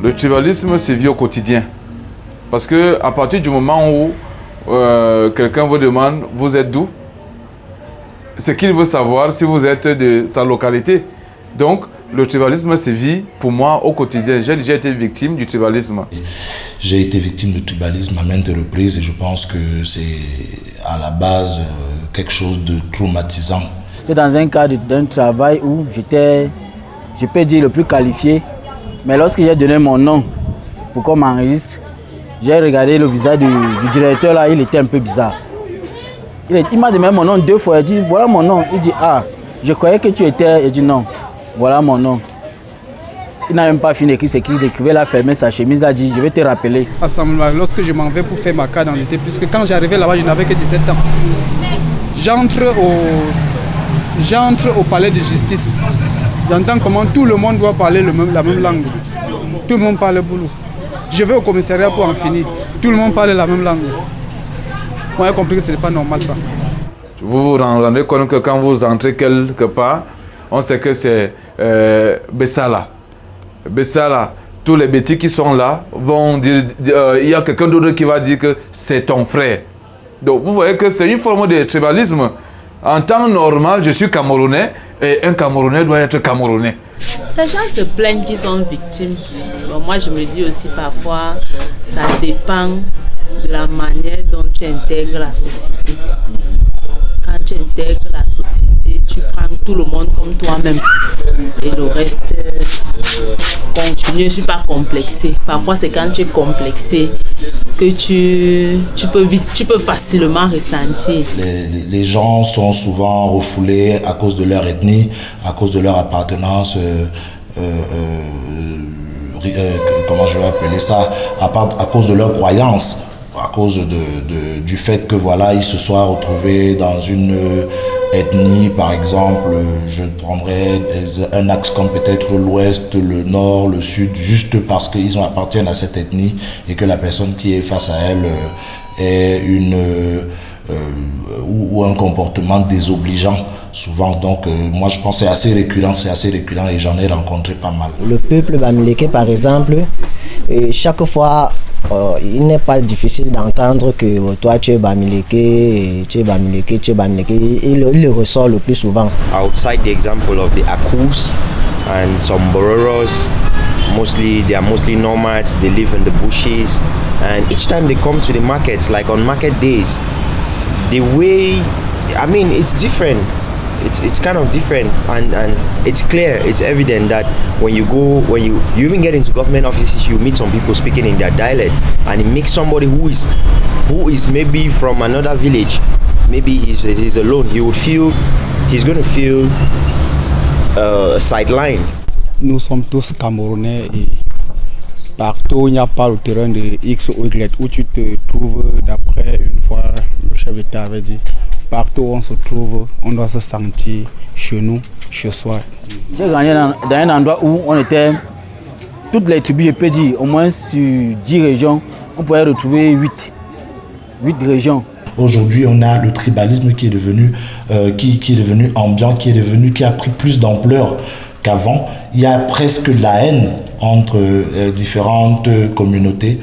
Le tribalisme se vit au quotidien. Parce que à partir du moment où quelqu'un vous demande « Vous êtes d'où ?» c'est qu'il veut savoir si vous êtes de sa localité. Donc, le tribalisme se vit pour moi au quotidien. J'ai déjà été victime du tribalisme. J'ai été victime du tribalisme à maintes reprises et je pense que c'est à la base quelque chose de traumatisant. J'étais dans un cadre d'un travail où j'étais, je peux dire, le plus qualifié. Mais lorsque j'ai donné mon nom pour qu'on m'enregistre, j'ai regardé le visage du directeur là, il était un peu bizarre. Il m'a demandé mon nom 2 fois, il dit voilà mon nom. Il dit ah, je croyais que tu étais, il dit non, voilà mon nom. Il n'a même pas fini d'écrire, il écrivait là, fermé sa chemise, il a dit je vais te rappeler. Lorsque je m'en vais pour faire ma carte d'identité, puisque quand j'arrivais là-bas, je n'avais que 17 ans. J'entre au palais de justice. J'entends comment tout le monde doit parler la même langue. Tout le monde parle boulot. Je vais au commissariat pour en finir. Tout le monde parle la même langue. Moi, j'ai compris que ce n'est pas normal ça. Vous vous rendez compte que quand vous entrez quelque part, on sait que c'est Bessala. Bessala, tous les bêtis qui sont là vont dire, il y a quelqu'un d'autre qui va dire que c'est ton frère. Donc vous voyez que c'est une forme de tribalisme. En temps normal, je suis Camerounais et un Camerounais doit être Camerounais. Les gens se plaignent qu'ils sont victimes. Bon, moi, je me dis aussi parfois, ça dépend de la manière dont tu intègres la société. Quand tu intègres la société, tu prends tout le monde comme toi-même. Et le reste continue, je ne suis pas complexé. Parfois, c'est quand tu es complexé que tu peux facilement ressentir. Les gens sont souvent refoulés à cause de leur ethnie, à cause de leur appartenance, comment je vais appeler ça, à cause de leur croyance, à cause du fait que voilà, ils se soient retrouvés dans une ethnie, par exemple, je prendrais un axe comme peut-être l'ouest, le nord, le sud, juste parce qu'ils appartiennent à cette ethnie et que la personne qui est face à elle est ou un comportement désobligeant souvent. Donc moi je pense que c'est assez récurrent et j'en ai rencontré pas mal. Le peuple bamileke par exemple, chaque fois il n'est pas difficile d'entendre que toi tu es bamileke, tu es bamileke, tu es bamileke. Il le ressort le plus souvent. Outside the example of the Akus and some Bororos, they are mostly nomads, they live in the bushes, and each time they come to the markets, like on market days, the way, I mean, it's different. It's kind of different, and it's clear, it's evident that when you even get into government offices, you meet some people speaking in their dialect, and it makes somebody who is maybe from another village, maybe he's alone, he's going to feel sidelined. Nous sommes tous Camerounais et partout il n'y a pas le terrain de X ou Y où tu te trouves, d'après une fois le chef d'État avait dit, partout où on se trouve, on doit se sentir chez nous, chez soi. J'ai gagné dans un endroit où on était, toutes les tribus, je peux dire, au moins sur 10 régions, on pouvait retrouver 8 régions. Aujourd'hui, on a le tribalisme qui est devenu ambiant, qui a pris plus d'ampleur qu'avant. Il y a presque de la haine entre différentes communautés.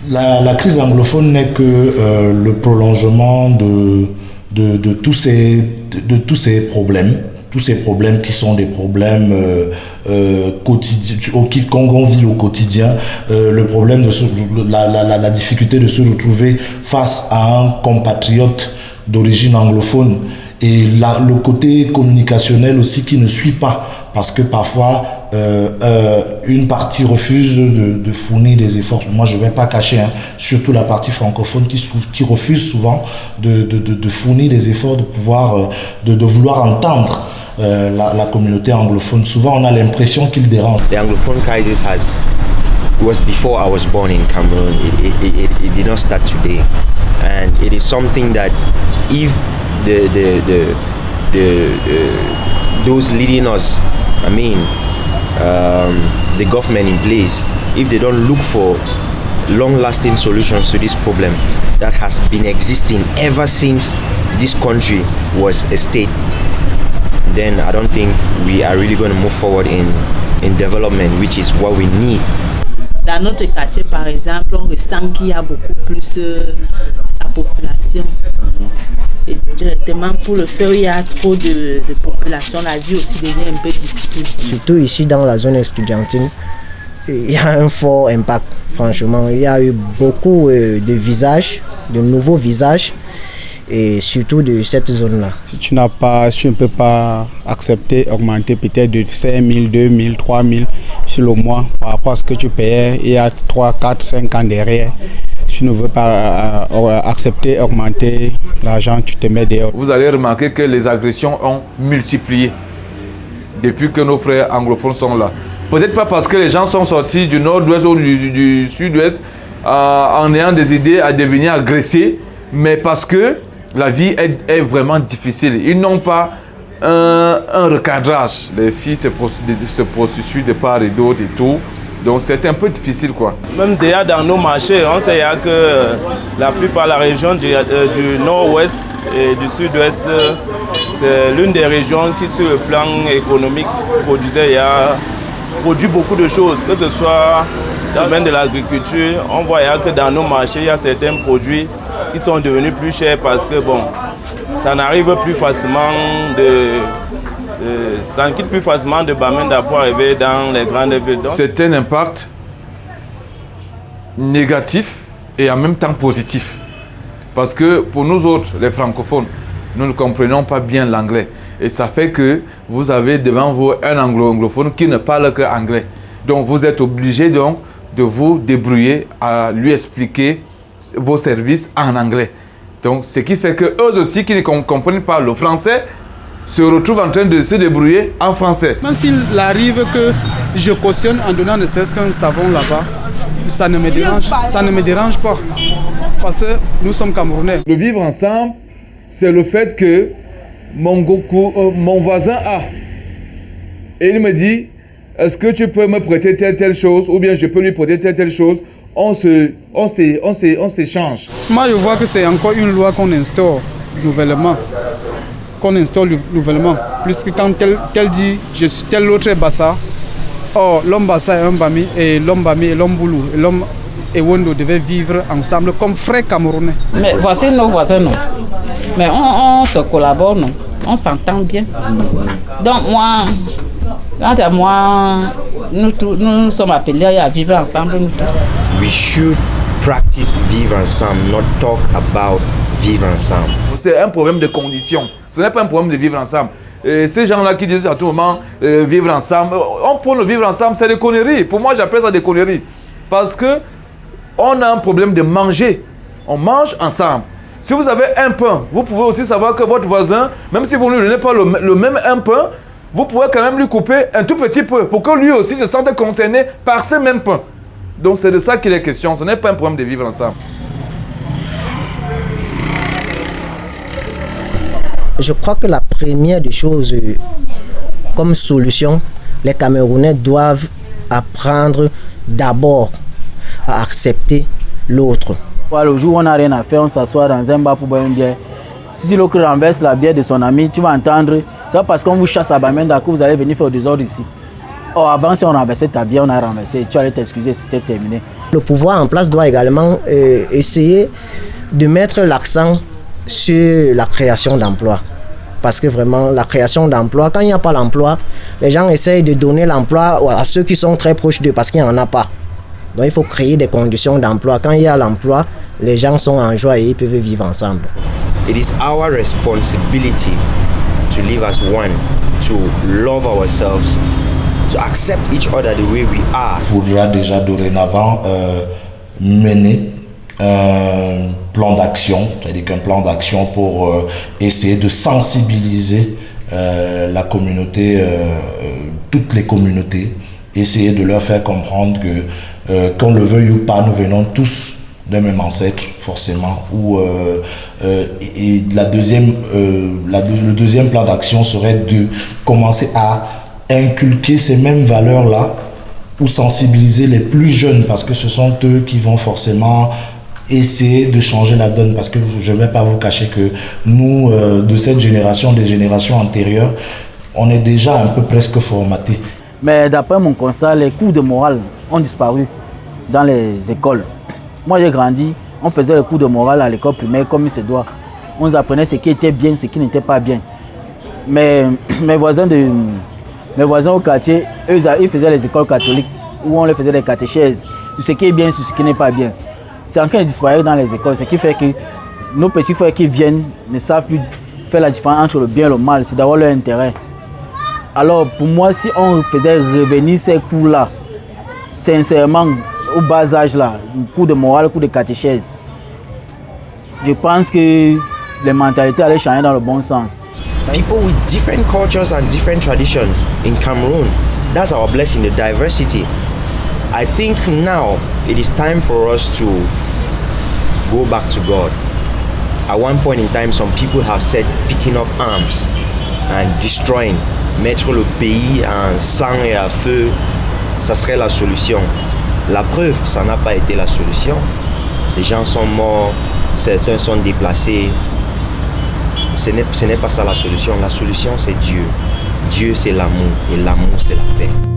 La crise anglophone n'est que le prolongement de tous ces problèmes qui sont des problèmes quotidiens, qu'on vit au quotidien, le problème de la difficulté de se retrouver face à un compatriote d'origine anglophone et le côté communicationnel aussi qui ne suit pas, parce que parfois une partie refuse de fournir des efforts. Moi je ne vais pas cacher, surtout la partie francophone qui refuse souvent de fournir des efforts, de vouloir entendre la communauté anglophone. Souvent on a l'impression qu'il dérange. The Anglophone crisis was before I was born in Cameroon. It did not start today, and it is something that if those leading us, I mean the government in place, if they don't look for long-lasting solutions to this problem that has been existing ever since this country was a state, then I don't think we are really going to move forward in development, which is what we need. Dans notre quartier, par exemple, on ressent qu'il y a beaucoup plus la population. Et directement, pour le faire, il y a trop de population, la vie aussi devient un peu difficile. Surtout ici dans la zone estudiantine, il y a un fort impact, franchement. Il y a eu beaucoup de visages, de nouveaux visages, et surtout de cette zone-là. Si tu ne peux pas accepter, augmenter peut-être de 5 000, 2 000, 3 000 sur le mois par rapport à ce que tu payais il y a 3, 4, 5 ans derrière. Si tu ne veux pas accepter, augmenter l'argent, tu te mets dehors. Vous allez remarquer que les agressions ont multiplié depuis que nos frères anglophones sont là. Peut-être pas parce que les gens sont sortis du nord-ouest ou du sud-ouest en ayant des idées à devenir agressés, mais parce que la vie est vraiment difficile. Ils n'ont pas un recadrage. Les filles se prostituent de part et d'autre et tout. Donc c'est un peu difficile quoi. Même déjà dans nos marchés, on sait que la plupart de la région du nord-ouest et du sud-ouest, c'est l'une des régions qui sur le plan économique produit beaucoup de choses, que ce soit dans le domaine de l'agriculture. On voit que dans nos marchés, il y a certains produits qui sont devenus plus chers parce que bon, ça n'arrive plus facilement ça ne quitte plus facilement de Bamenda pour arriver dans les grandes villes. C'est un impact négatif et en même temps positif. Parce que pour nous autres, les francophones, nous ne comprenons pas bien l'anglais. Et ça fait que vous avez devant vous un anglophone qui ne parle que anglais. Donc vous êtes obligé donc de vous débrouiller à lui expliquer vos services en anglais. Donc ce qui fait que eux aussi qui ne comprennent pas le français se retrouvent en train de se débrouiller en français. Même s'il arrive que je cautionne en donnant ne serait-ce qu'un savon là-bas, ça ne me dérange pas. Parce que nous sommes Camerounais. Le vivre ensemble, c'est le fait que mon voisin a. Et il me dit, est-ce que tu peux me prêter telle chose ou bien je peux lui prêter telle chose. On s'échange. Moi, je vois que c'est encore une loi qu'on instaure nouvellement. Puisque quand tel dit, je suis tel autre est Bassa, l'homme Bassa est un Bami, et l'homme Bami et l'homme Boulou, et l'homme Ewondo devaient vivre ensemble comme frères camerounais. Mais voici nos voisins, non. Mais on se collabore, non. On s'entend bien. Donc nous sommes appelés à vivre ensemble, nous tous. We should practice vivre ensemble, not talk about vivre ensemble. C'est un problème de conditions. Ce n'est pas un problème de vivre ensemble. Et ces gens-là qui disent à tout moment vivre ensemble, on prend le vivre ensemble, c'est des conneries. Pour moi, j'appelle ça des conneries. Parce que on a un problème de manger. On mange ensemble. Si vous avez un pain, vous pouvez aussi savoir que votre voisin, même si vous ne lui donnez pas le même un pain, vous pouvez quand même lui couper un tout petit peu pour que lui aussi se sente concerné par ce même pain. Donc c'est de ça qu'il est question. Ce n'est pas un problème de vivre ensemble. Je crois que la première des choses, comme solution, les Camerounais doivent apprendre d'abord à accepter l'autre. Le jour où on n'a rien à faire, on s'assoit dans un bar pour boire une bière. Si l'autre renverse la bière de son ami, tu vas entendre, c'est pas parce qu'on vous chasse à Bamenda que vous allez venir faire des ordres ici. Avant, si on renversait ta bière, on a renversé. Tu allais t'excuser, c'était terminé. Le pouvoir en place doit également essayer de mettre l'accent sur la création d'emplois. Parce que vraiment, la création d'emplois, quand il n'y a pas l'emploi, les gens essayent de donner l'emploi à ceux qui sont très proches d'eux parce qu'il n'y en a pas. Donc il faut créer des conditions d'emploi. Quand il y a l'emploi, les gens sont en joie et ils peuvent vivre ensemble. It is our responsibility to live as one, to love ourselves, to accept each other the way we are. Il faudra déjà dorénavant mener un plan d'action, c'est-à-dire qu'un plan d'action pour essayer de sensibiliser la communauté, toutes les communautés, essayer de leur faire comprendre que qu'on le veuille ou pas, nous venons tous d'un même ancêtre forcément. Et le deuxième plan d'action serait de commencer à inculquer ces mêmes valeurs-là pour sensibiliser les plus jeunes, parce que ce sont eux qui vont forcément essayer de changer la donne, parce que je ne vais pas vous cacher que nous, de cette génération, des générations antérieures, on est déjà un peu presque formaté. Mais d'après mon constat, les cours de morale ont disparu dans les écoles. Moi j'ai grandi, on faisait les cours de morale à l'école primaire comme il se doit. On nous apprenait ce qui était bien, ce qui n'était pas bien. Mais mes voisins au quartier, eux, ils faisaient les écoles catholiques où on les faisait des catéchèses sur ce qui est bien, sur ce qui n'est pas bien. C'est en train de disparaître dans les écoles, ce qui fait que nos petits frères qui viennent ne savent plus faire la différence entre le bien et le mal, c'est d'avoir leur intérêt. Alors pour moi, si on faisait revenir ces cours-là, sincèrement, au bas âge là, cours de morale, cours de catéchèse, je pense que les mentalités allaient changer dans le bon sens. People with different cultures and different traditions in Cameroon. That's our blessing, the diversity. I think now it is time for us to go back to God. At one point in time, some people have said picking up arms and destroying, mettre le pays en sang et à feu, ça serait la solution. La preuve, ça n'a pas été la solution. Les gens sont morts, certains sont déplacés. Ce n'est pas ça la solution. La solution, c'est Dieu. Dieu, c'est l'amour. Et l'amour, c'est la paix.